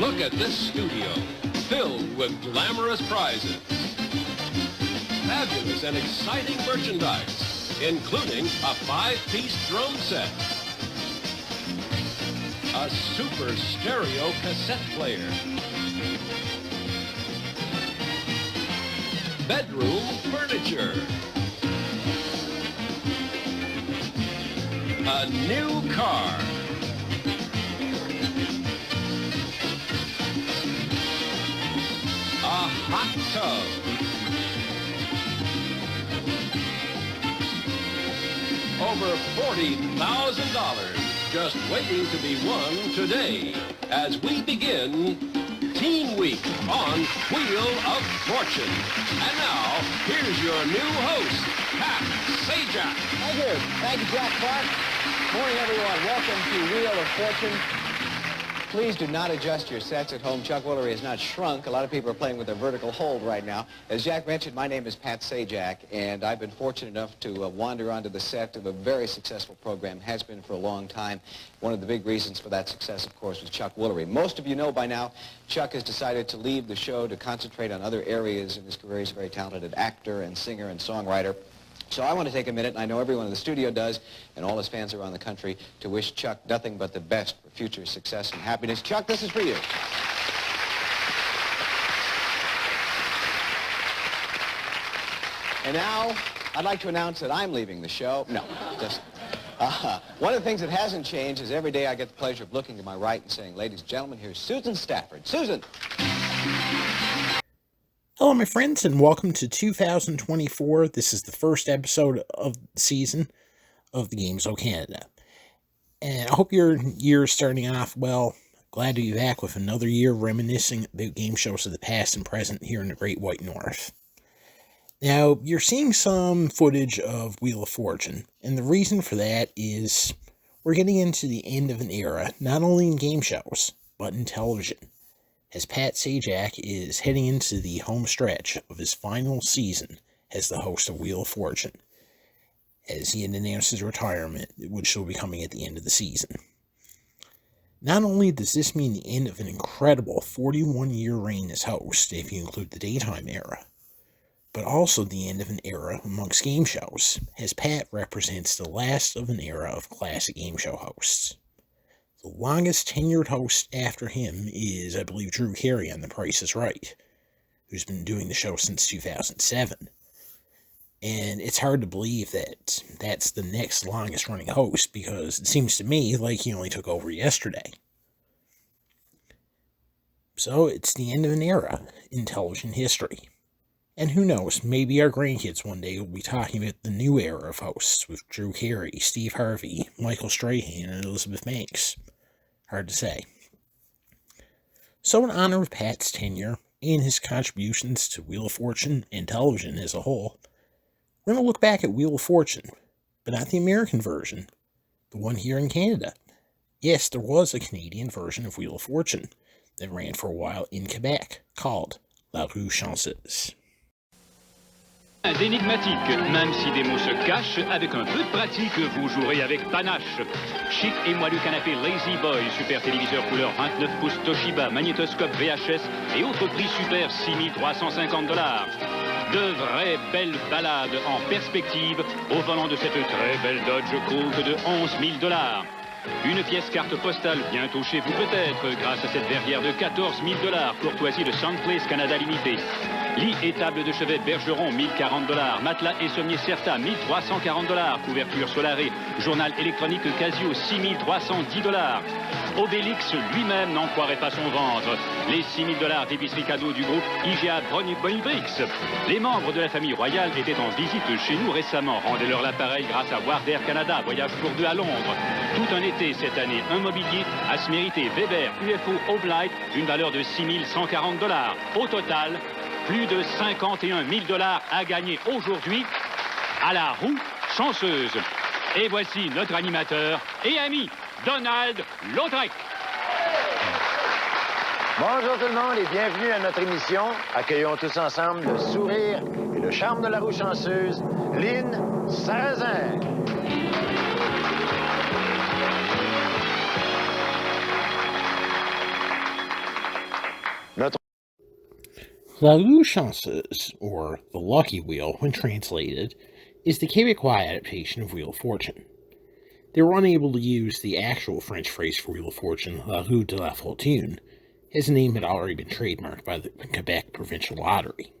Look at this studio, filled with glamorous prizes. Fabulous and exciting merchandise, including a 5-piece drum set, a super stereo cassette player, bedroom furniture, a new car, a hot tub, over $40,000 just waiting to be won today as we begin Teen Week on Wheel of Fortune. And now, here's your new host, Pat Sajak. Thank you. Thank you, Jack Clark. Morning, everyone. Welcome to Wheel of Fortune. Please do not adjust your sets at home. Chuck Woolery has not shrunk. A lot of people are playing with a vertical hold right now. As Jack mentioned, my name is Pat Sajak, and I've been fortunate enough to wander onto the set of a very successful program, has been for a long time. One of the big reasons for that success, of course, was Chuck Woolery. Most of you know by now, Chuck has decided to leave the show to concentrate on other areas in his career. He's a very talented actor and singer and songwriter. So I want to take a minute, and I know everyone in the studio does, and all his fans around the country, to wish Chuck nothing but the best for future success and happiness. Chuck, this is for you. And now, I'd like to announce that I'm leaving the show. No, just... one of the things that hasn't changed is every day I get the pleasure of looking to my right and saying, ladies and gentlemen, here's Susan Stafford. Susan! Hello, my friends, and welcome to 2024. This is the first episode of the season of the Games O Canada. And I hope your year is starting off well. Glad to be back with another year reminiscing about game shows of the past and present here in the Great White North. Now, you're seeing some footage of Wheel of Fortune, and the reason for that is we're getting into the end of an era, not only in game shows, but in television, as Pat Sajak is heading into the home stretch of his final season as the host of Wheel of Fortune, as he had announced his retirement, which will be coming at the end of the season. Not only does this mean the end of an incredible 41-year reign as host, if you include the daytime era, but also the end of an era amongst game shows, as Pat represents the last of an era of classic game show hosts. The longest tenured host after him is, I believe, Drew Carey on The Price is Right, who's been doing the show since 2007. And it's hard to believe that that's the next longest running host, because it seems to me like he only took over yesterday. So it's the end of an era in television history. And who knows, maybe our grandkids one day will be talking about the new era of hosts with Drew Carey, Steve Harvey, Michael Strahan, and Elizabeth Banks. Hard to say. So in honor of Pat's tenure and his contributions to Wheel of Fortune and television as a whole, we're going to look back at Wheel of Fortune, but not the American version, the one here in Canada. Yes, there was a Canadian version of Wheel of Fortune that ran for a while in Quebec, called La Roue Chanceuse. Énigmatique, même si des mots se cachent, avec un peu de pratique, vous jouerez avec panache. Chic et moelleux canapé Lazy Boy, super téléviseur couleur 29 pouces Toshiba, magnétoscope VHS et autres prix super $6,350. De vraies belles balades en perspective au volant de cette très belle Dodge Colt de $11,000. Une pièce carte postale bientôt chez vous peut-être, grâce à cette verrière de $14,000, courtoisie de Soundplace Canada Limité. Lit et table de chevet Bergeron, $1,040. Matelas et sommier Certa, $1,340. Couverture Solaré. Journal électronique Casio, $6,310. Obélix lui-même n'en croirait pas son ventre. Les $6,000 d'épicerie cadeau du groupe IGA Bonibrix. Les membres de la famille royale étaient en visite chez nous récemment. Rendez-leur l'appareil grâce à Wardair Canada. Voyage pour deux à Londres. Tout un été cette année. Un mobilier à se mériter. Weber UFO Oblight, une valeur de $6,140. Au total, plus de $51,000 à gagner aujourd'hui à la roue chanceuse. Et voici notre animateur et ami, Donald Lautrec. Bonjour tout le monde et bienvenue à notre émission. Accueillons tous ensemble le sourire et le charme de la roue chanceuse, Lynn Sarrazin. La Roue Chanceuse, or the Lucky Wheel when translated, is the Quebecois adaptation of Wheel of Fortune. They were unable to use the actual French phrase for Wheel of Fortune, La Roue de la Fortune, as the name had already been trademarked by the Quebec Provincial Lottery.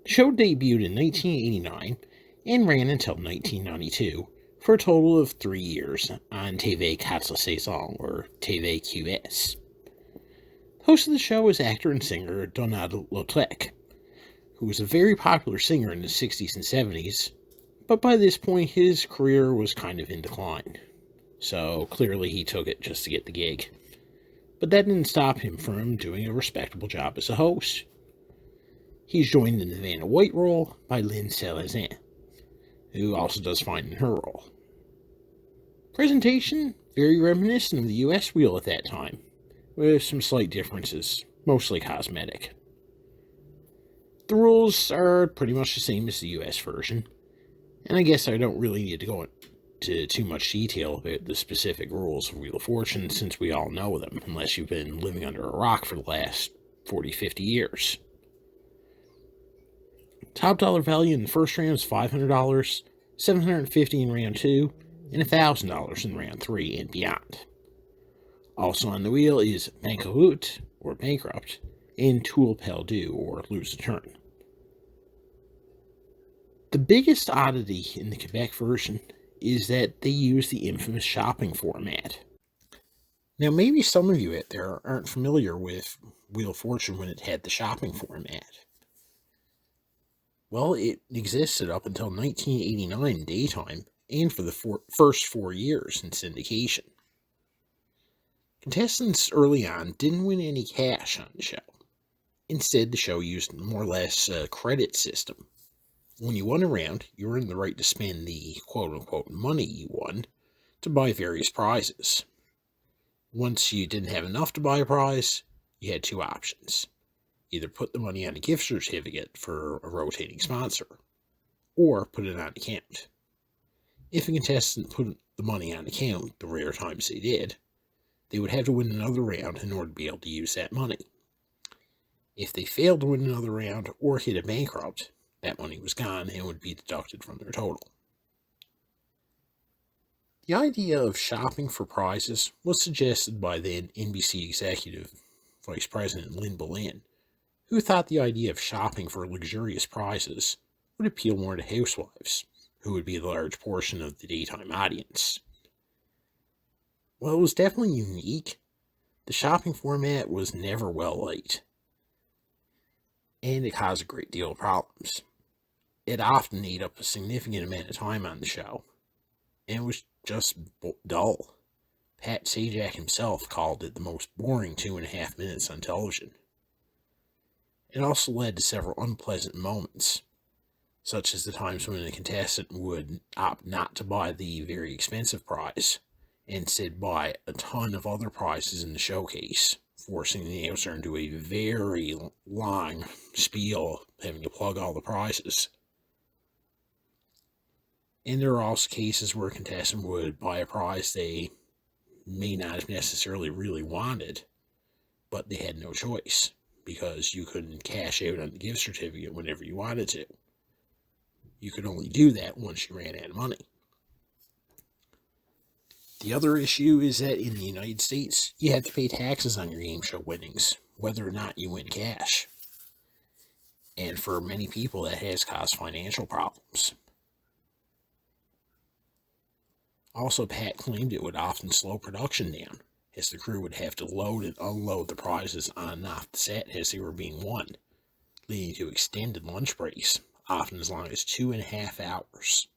The show debuted in 1989 and ran until 1992, for a total of 3 years on TV 4 saisons, or TV QS. The host of the show was actor and singer Donald Lautrec, who was a very popular singer in the 60s and 70s, but by this point his career was kind of in decline, so clearly he took it just to get the gig. But that didn't stop him from doing a respectable job as a host. He's joined in the Vanna White role by Lynn Salazan, who also does fine in her role. Presentation, very reminiscent of the US Wheel at that time, with some slight differences, mostly cosmetic. The rules are pretty much the same as the US version, and I guess I don't really need to go into too much detail about the specific rules of Wheel of Fortune since we all know them, unless you've been living under a rock for the last 40-50 years. Top dollar value in the first round is $500, $750 in round 2, and $1,000 in round 3 and beyond. Also on the wheel is Banqueroute, or Bankrupt, and Tour Perdu, or Lose a Turn. The biggest oddity in the Quebec version is that they use the infamous shopping format. Now, maybe some of you out there aren't familiar with Wheel of Fortune when it had the shopping format. Well, it existed up until 1989 daytime, and for the first 4 years in syndication. Contestants early on didn't win any cash on the show. Instead, the show used more or less a credit system. When you won a round, you earned the right to spend the quote-unquote money you won to buy various prizes. Once you didn't have enough to buy a prize, you had 2 options. Either put the money on a gift certificate for a rotating sponsor, or put it on account. If a contestant put the money on account, the rare times they did, they would have to win another round in order to be able to use that money. If they failed to win another round or hit a bankrupt, that money was gone and would be deducted from their total. The idea of shopping for prizes was suggested by then NBC Executive Vice President Lynn Boleyn, who thought the idea of shopping for luxurious prizes would appeal more to housewives, who would be the large portion of the daytime audience. While it was definitely unique, the shopping format was never well liked, and it caused a great deal of problems. It often ate up a significant amount of time on the show, and it was just dull. Pat Sajak himself called it the most boring 2.5 minutes on television. It also led to several unpleasant moments, such as the times when a contestant would opt not to buy the very expensive prize, and instead buy a ton of other prizes in the showcase, forcing the announcer into a very long spiel, having to plug all the prizes. And there are also cases where a contestant would buy a prize they may not have necessarily really wanted, but they had no choice, because you couldn't cash out on the gift certificate whenever you wanted to. You could only do that once you ran out of money. The other issue is that in the United States, you have to pay taxes on your game show winnings, whether or not you win cash. And for many people, that has caused financial problems. Also, Pat claimed it would often slow production down, as the crew would have to load and unload the prizes on and off the set as they were being won, leading to extended lunch breaks, often as long as 2.5 hours.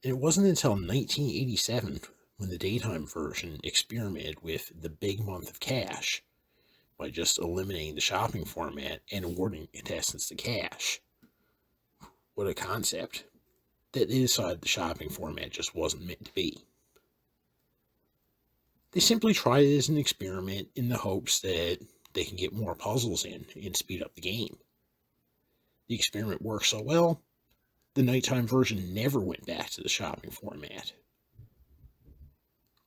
And it wasn't until 1987 when the daytime version experimented with the big month of cash by just eliminating the shopping format and awarding contestants the cash. What a concept, that they decided the shopping format just wasn't meant to be. They simply tried it as an experiment in the hopes that they can get more puzzles in and speed up the game. The experiment worked so well, the nighttime version never went back to the shopping format.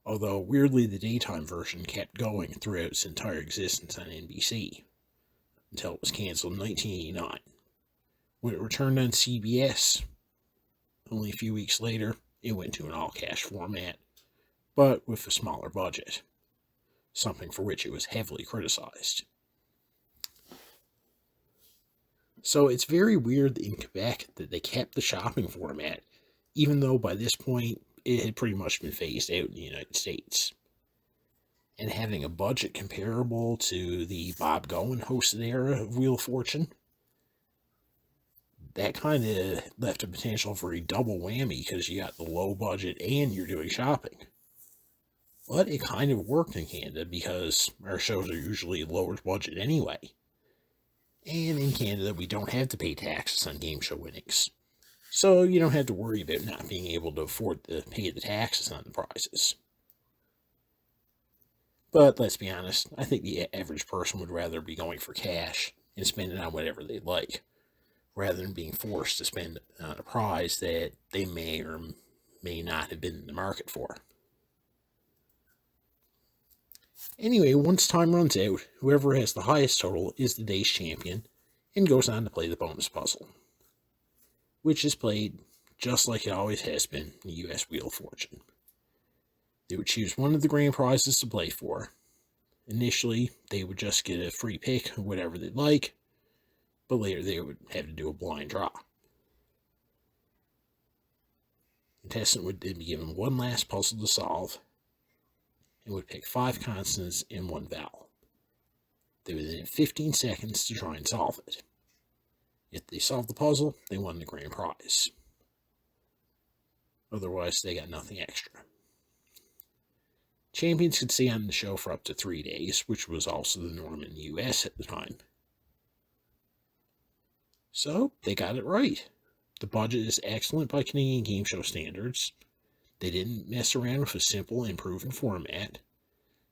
Although, weirdly, the daytime version kept going throughout its entire existence on NBC, until it was canceled in 1989. When it returned on CBS, only a few weeks later, it went to an all-cash format, but with a smaller budget, something for which it was heavily criticized. So it's very weird in Quebec that they kept the shopping format, even though by this point it had pretty much been phased out in the United States. And having a budget comparable to the Bob Gowan hosted era of Wheel of Fortune, that kind of left a potential for a double whammy because you got the low budget and you're doing shopping. But it kind of worked in Canada because our shows are usually lower budget anyway. And in Canada, we don't have to pay taxes on game show winnings. So you don't have to worry about not being able to afford to pay the taxes on the prizes. But let's be honest, I think the average person would rather be going for cash and spend it on whatever they'd like, rather than being forced to spend on a prize that they may or may not have been in the market for. Anyway, once time runs out, whoever has the highest total is the day's champion and goes on to play the bonus puzzle, which is played just like it always has been in the U.S. Wheel of Fortune. They would choose one of the grand prizes to play for. Initially, they would just get a free pick of whatever they'd like, but later they would have to do a blind draw. The contestant would then be given one last puzzle to solve, and would pick 5 consonants and 1 vowel. They would then have 15 seconds to try and solve it. If they solved the puzzle, they won the grand prize. Otherwise, they got nothing extra. Champions could stay on the show for up to 3 days, which was also the norm in the US at the time. So, they got it right. The budget is excellent by Canadian game show standards. They didn't mess around with a simple and proven format,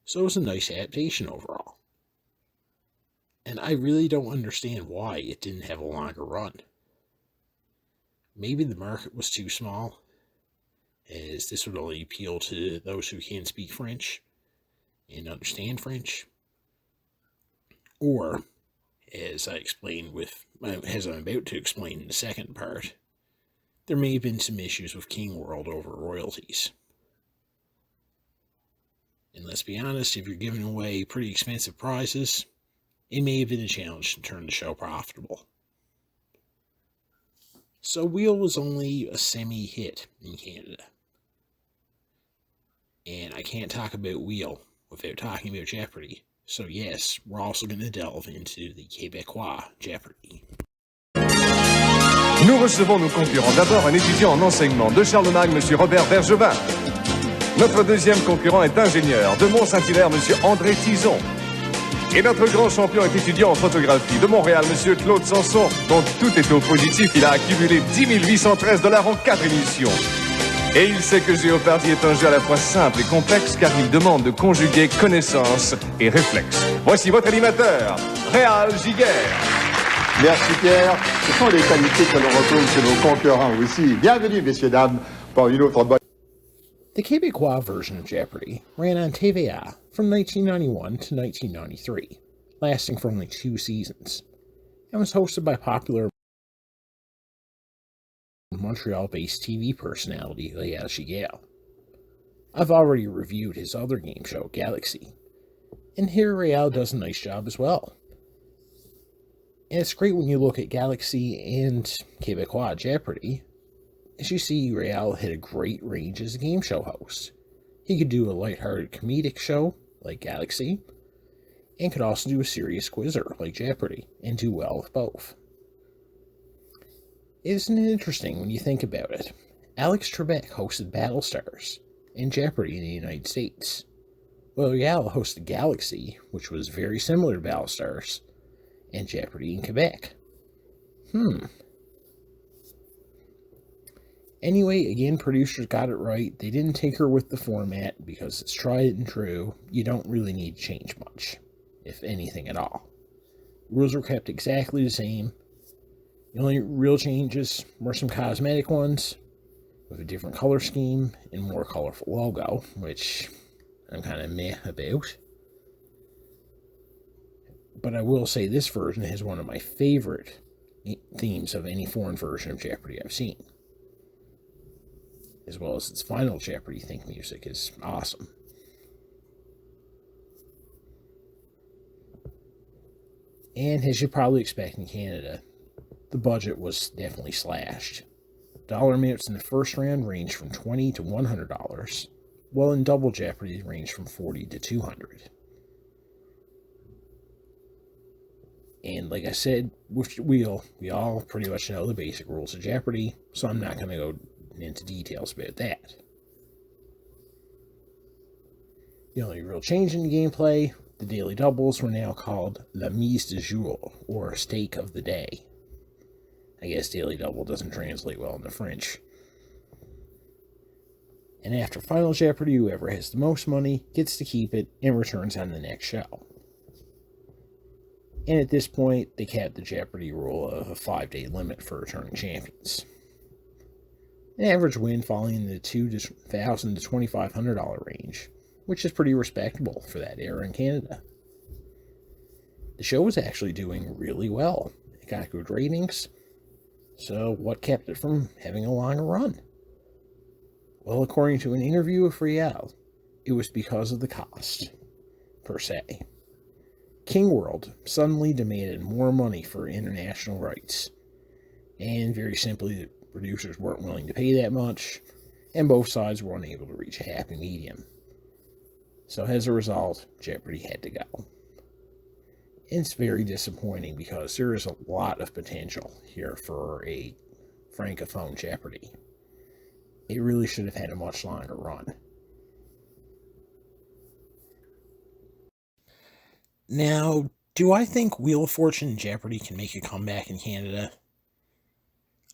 so it was a nice adaptation overall. And I really don't understand why it didn't have a longer run. Maybe the market was too small, as this would only appeal to those who can speak French and understand French. Or, as I'm about to explain in the second part, there may have been some issues with King World over royalties. And let's be honest, if you're giving away pretty expensive prizes, it may have been a challenge to turn the show profitable. So Wheel was only a semi-hit in Canada. And I can't talk about Wheel without talking about Jeopardy. So yes, we're also going to delve into the Quebecois Jeopardy. Nous recevons nos concurrents. D'abord, un étudiant en enseignement de Charlemagne, M. Robert Bergevin. Notre deuxième concurrent est ingénieur de Mont-Saint-Hilaire, M. André Tison. Et notre grand champion est étudiant en photographie de Montréal, M. Claude Sanson, dont tout est au positif. Il a accumulé $10 813 en 4 émissions. Et il sait que Jeopardy est un jeu à la fois simple et complexe car il demande de conjuguer connaissance et réflexe. Voici votre animateur, Réal Giguère. Merci Pierre. Ce sont les qualités que l'on retrouve chez nos concurrents aussi. Bienvenue, messieurs, dames, pour une autre bonne... The Quebecois version of Jeopardy ran on TVA from 1991 to 1993, lasting for only 2 seasons, and was hosted by popular Montreal-based TV personality Réal Giguère. I've already reviewed his other game show, Galaxy, and here Réal does a nice job as well. And it's great when you look at Galaxy and Quebecois Jeopardy, as you see Réal had a great range as a game show host. He could do a lighthearted comedic show, like Galaxy, and could also do a serious quizzer, like Jeopardy, and do well with both. Isn't it interesting when you think about it? Alex Trebek hosted Battlestars and Jeopardy in the United States, while Réal hosted Galaxy, which was very similar to Battlestars, and Jeopardy in Quebec. Anyway, again, producers got it right. They didn't tinker with the format because it's tried and true. You don't really need to change much, if anything at all. Rules were kept exactly the same. The only real changes were some cosmetic ones, with a different color scheme and more colorful logo, which I'm kind of meh about. But I will say this version has one of my favorite themes of any foreign version of Jeopardy I've seen. As well as its final Jeopardy theme music is awesome. And as you probably expect in Canada, the budget was definitely slashed. Dollar amounts in the first round ranged from $20 to $100, while in Double Jeopardy ranged from $40 to $200. And like I said, with Wheel, we all pretty much know the basic rules of Jeopardy, so I'm not going to go into details about that. The only real change in the gameplay, the daily doubles were now called La Mise de Jour, or Stake of the Day. I guess daily double doesn't translate well into French. And after Final Jeopardy, whoever has the most money gets to keep it and returns on the next show. And at this point, they capped the Jeopardy rule of a 5-day limit for returning champions. An average win falling in the $2,000 to $2,500 range, which is pretty respectable for that era in Canada. The show was actually doing really well. It got good ratings, so what kept it from having a longer run? Well, according to an interview with Riel, it was because of the cost, per se. King World suddenly demanded more money for international rights, and very simply, the producers weren't willing to pay that much, and both sides were unable to reach a happy medium. So as a result, Jeopardy had to go. It's very disappointing because there is a lot of potential here for a francophone Jeopardy. It really should have had a much longer run. Now, do I think Wheel of Fortune and Jeopardy can make a comeback in Canada?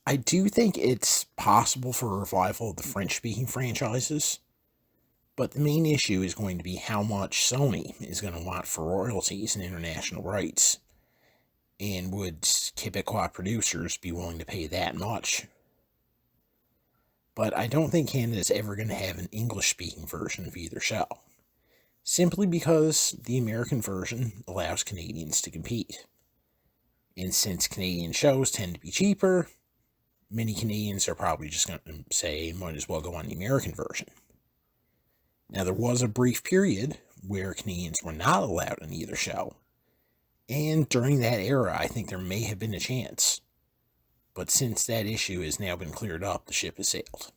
I do think it's possible for a revival of the French-speaking franchises, but the main issue is going to be how much Sony is going to want for royalties and international rights, and would Quebecois producers be willing to pay that much? But I don't think Canada is ever going to have an English-speaking version of either show, simply because the American version allows Canadians to compete. And since Canadian shows tend to be cheaper, many Canadians are probably just going to say, might as well go on the American version. Now, there was a brief period where Canadians were not allowed on either show, and during that era, I think there may have been a chance. But since that issue has now been cleared up, the ship has sailed.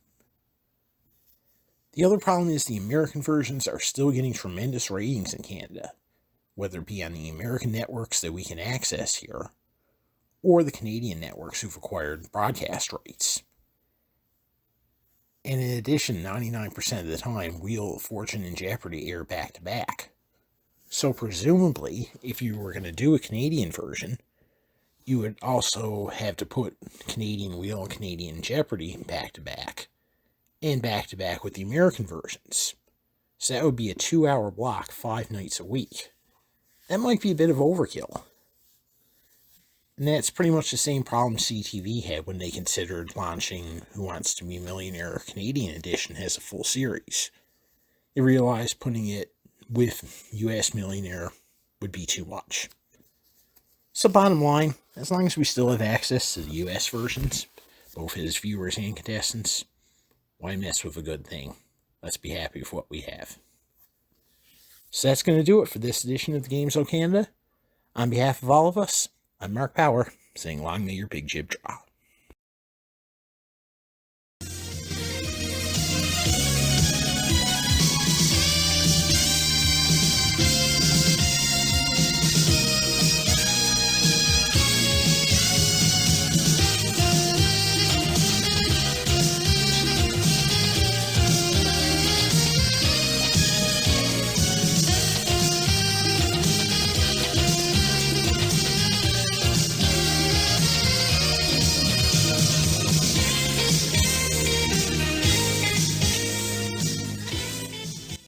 The other problem is the American versions are still getting tremendous ratings in Canada, whether it be on the American networks that we can access here, or the Canadian networks who've acquired broadcast rights. And in addition, 99% of the time, Wheel of Fortune and Jeopardy air back-to-back. So presumably, if you were going to do a Canadian version, you would also have to put Canadian Wheel and Canadian Jeopardy back-to-back, and back-to-back with the American versions. So that would be a 2-hour block 5 nights a week. That might be a bit of overkill. And that's pretty much the same problem CTV had when they considered launching Who Wants to Be a Millionaire Canadian Edition as a full series. They realized putting it with US Millionaire would be too much. So bottom line, as long as we still have access to the US versions, both as viewers and contestants, why mess with a good thing? Let's be happy with what we have. So that's going to do it for this edition of the Games O Canada. On behalf of all of us, I'm Marc Power, saying long may your big jib draw.